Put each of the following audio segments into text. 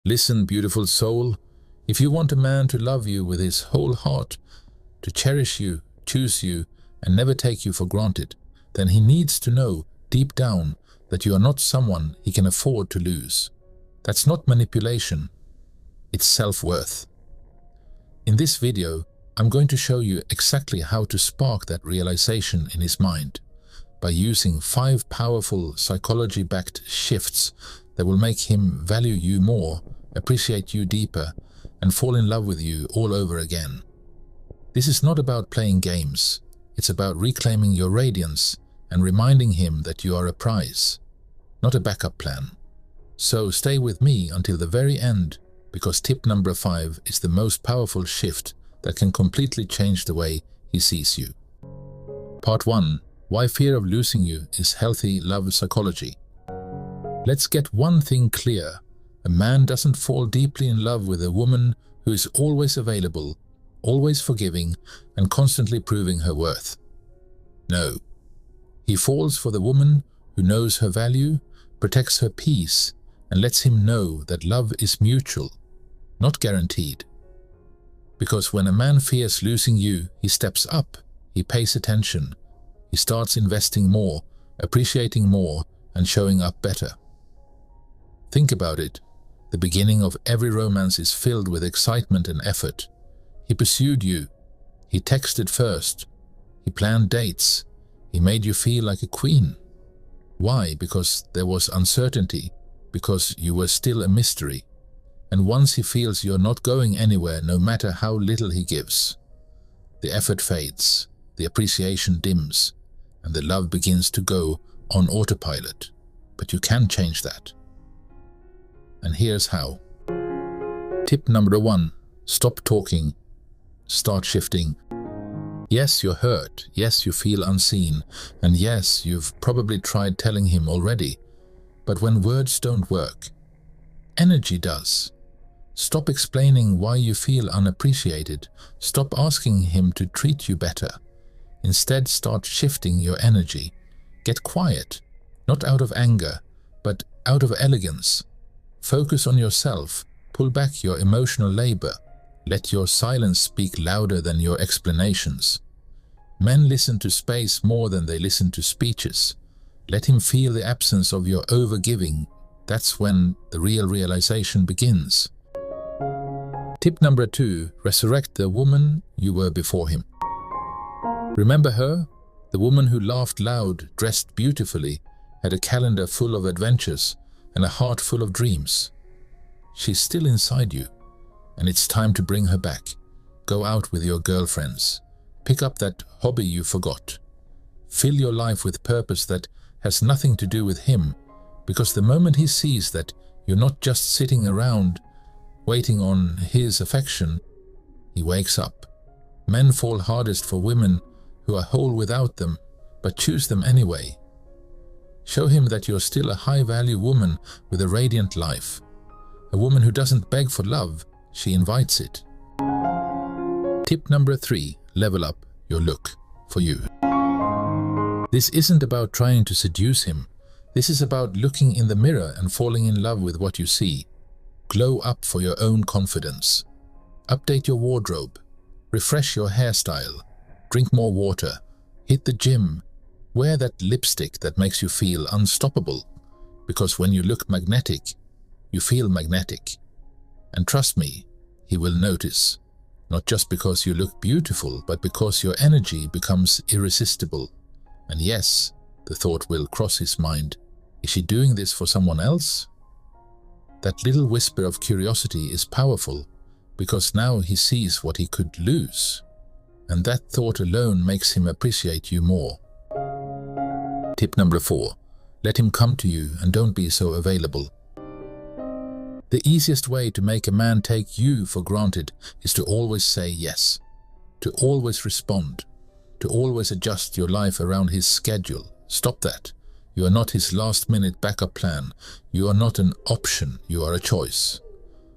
Listen, beautiful soul, if you want a man to love you with his whole heart, to cherish you, choose you, and never take you for granted, then he needs to know deep down that you are not someone he can afford to lose. That's not manipulation, it's self-worth. In this video, I'm going to show you exactly how to spark that realization in his mind by using 5 powerful psychology-backed shifts that will make him value you more, appreciate you deeper, and fall in love with you all over again. This is not about playing games. It's about reclaiming your radiance and reminding him that you are a prize, not a backup plan. So stay with me until the very end, because tip number 5 is the most powerful shift that can completely change the way he sees you. Part 1. Why fear of losing you is healthy love psychology. Let's get one thing clear. A man doesn't fall deeply in love with a woman who is always available, always forgiving, and constantly proving her worth. No. He falls for the woman who knows her value, protects her peace, and lets him know that love is mutual, not guaranteed. Because when a man fears losing you, he steps up, he pays attention, he starts investing more, appreciating more, and showing up better. Think about it. The beginning of every romance is filled with excitement and effort. He pursued you. He texted first. He planned dates. He made you feel like a queen. Why? Because there was uncertainty, because you were still a mystery. And once he feels you're not going anywhere, no matter how little he gives, the effort fades, the appreciation dims, and the love begins to go on autopilot. But you can change that. And here's how. Tip number 1. Stop talking. Start shifting. Yes, you're hurt. Yes, you feel unseen. And yes, you've probably tried telling him already. But when words don't work, energy does. Stop explaining why you feel unappreciated. Stop asking him to treat you better. Instead, start shifting your energy. Get quiet, not out of anger, but out of elegance. Focus on yourself. Pull back your emotional labor. Let your silence speak louder than your explanations. Men listen to space more than they listen to speeches. Let him feel the absence of your overgiving. That's when the real realization begins. Tip number 2. Resurrect the woman you were before him. Remember her? The woman who laughed loud, dressed beautifully, had a calendar full of adventures, and a heart full of dreams. She's still inside you, and it's time to bring her back. Go out with your girlfriends. Pick up that hobby you forgot. Fill your life with purpose that has nothing to do with him, because the moment he sees that you're not just sitting around waiting on his affection, he wakes up. Men fall hardest for women who are whole without them, but choose them anyway. Show him that you're still a high-value woman with a radiant life. A woman who doesn't beg for love, she invites it. Tip number 3. Level up your look for you. This isn't about trying to seduce him. This is about looking in the mirror and falling in love with what you see. Glow up for your own confidence. Update your wardrobe. Refresh your hairstyle. Drink more water. Hit the gym. Wear that lipstick that makes you feel unstoppable. Because when you look magnetic, you feel magnetic. And trust me, he will notice. Not just because you look beautiful, but because your energy becomes irresistible. And yes, the thought will cross his mind. Is she doing this for someone else? That little whisper of curiosity is powerful, because now he sees what he could lose. And that thought alone makes him appreciate you more. Tip number 4. Let him come to you and don't be so available. The easiest way to make a man take you for granted is to always say yes, to always respond, to always adjust your life around his schedule. Stop that. You are not his last-minute backup plan. You are not an option. You are a choice.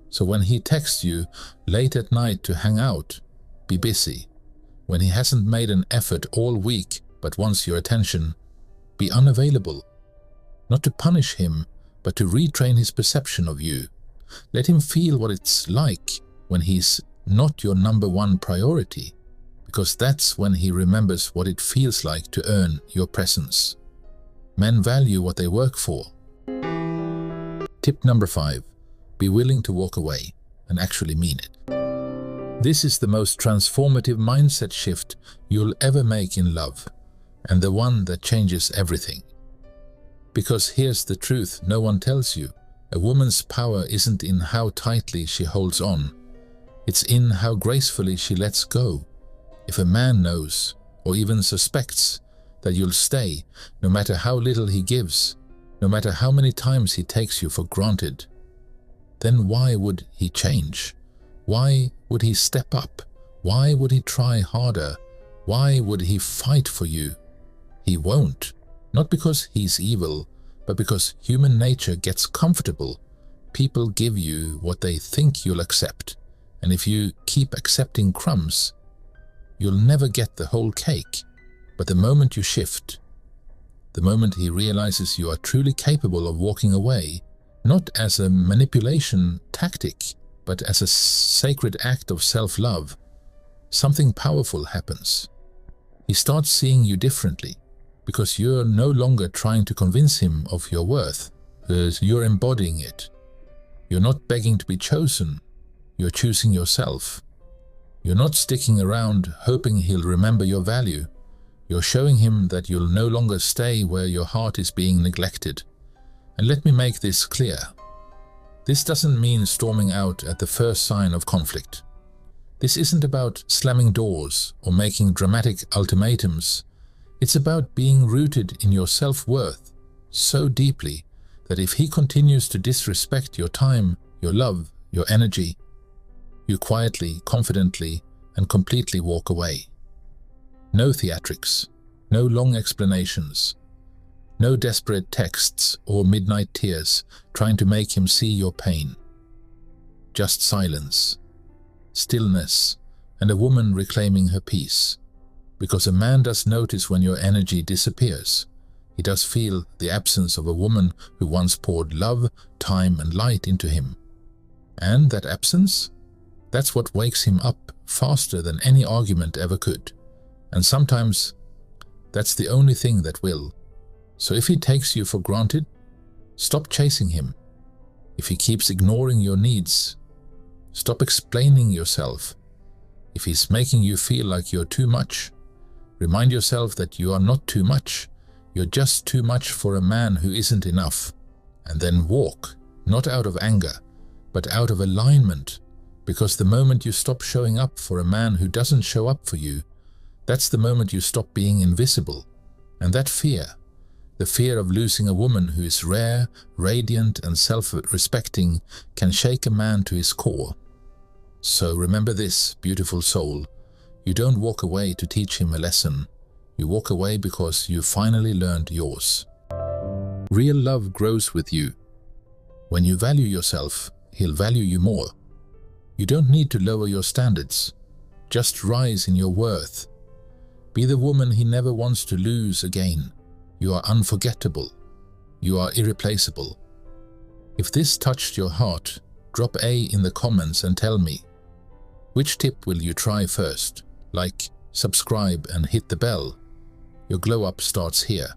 So when he texts you late at night to hang out, be busy. When he hasn't made an effort all week but wants your attention, be unavailable. Not to punish him, but to retrain his perception of you. Let him feel what it's like when he's not your number one priority, because that's when he remembers what it feels like to earn your presence. Men value what they work for. Tip number 5. Be willing to walk away and actually mean it. This is the most transformative mindset shift you'll ever make in love, and the one that changes everything. Because here's the truth no one tells you. A woman's power isn't in how tightly she holds on. It's in how gracefully she lets go. If a man knows, or even suspects, that you'll stay, no matter how little he gives, no matter how many times he takes you for granted, then why would he change? Why would he step up? Why would he try harder? Why would he fight for you? He won't. Not because he's evil, but because human nature gets comfortable. People give you what they think you'll accept, and if you keep accepting crumbs, you'll never get the whole cake. But the moment you shift, the moment he realizes you are truly capable of walking away, not as a manipulation tactic, but as a sacred act of self-love, something powerful happens. He starts seeing you differently, because you're no longer trying to convince him of your worth, you're embodying it. You're not begging to be chosen, you're choosing yourself. You're not sticking around hoping he'll remember your value. You're showing him that you'll no longer stay where your heart is being neglected. And let me make this clear. This doesn't mean storming out at the first sign of conflict. This isn't about slamming doors or making dramatic ultimatums. It's about being rooted in your self-worth so deeply that if he continues to disrespect your time, your love, your energy, you quietly, confidently, and completely walk away. No theatrics, no long explanations, no desperate texts or midnight tears trying to make him see your pain. Just silence, stillness, and a woman reclaiming her peace. Because a man does notice when your energy disappears. He does feel the absence of a woman who once poured love, time, and light into him. And that absence? That's what wakes him up faster than any argument ever could. And sometimes, that's the only thing that will. So if he takes you for granted, stop chasing him. If he keeps ignoring your needs, stop explaining yourself. If he's making you feel like you're too much, remind yourself that you are not too much. You're just too much for a man who isn't enough. And then walk, not out of anger, but out of alignment. Because the moment you stop showing up for a man who doesn't show up for you, that's the moment you stop being invisible. And that fear, the fear of losing a woman who is rare, radiant, and self-respecting, can shake a man to his core. So remember this, beautiful soul. You don't walk away to teach him a lesson. You walk away because you finally learned yours. Real love grows with you. When you value yourself, he'll value you more. You don't need to lower your standards. Just rise in your worth. Be the woman he never wants to lose again. You are unforgettable. You are irreplaceable. If this touched your heart, drop A in the comments and tell me. Which tip will you try first? Like, subscribe, and hit the bell. Your glow up starts here.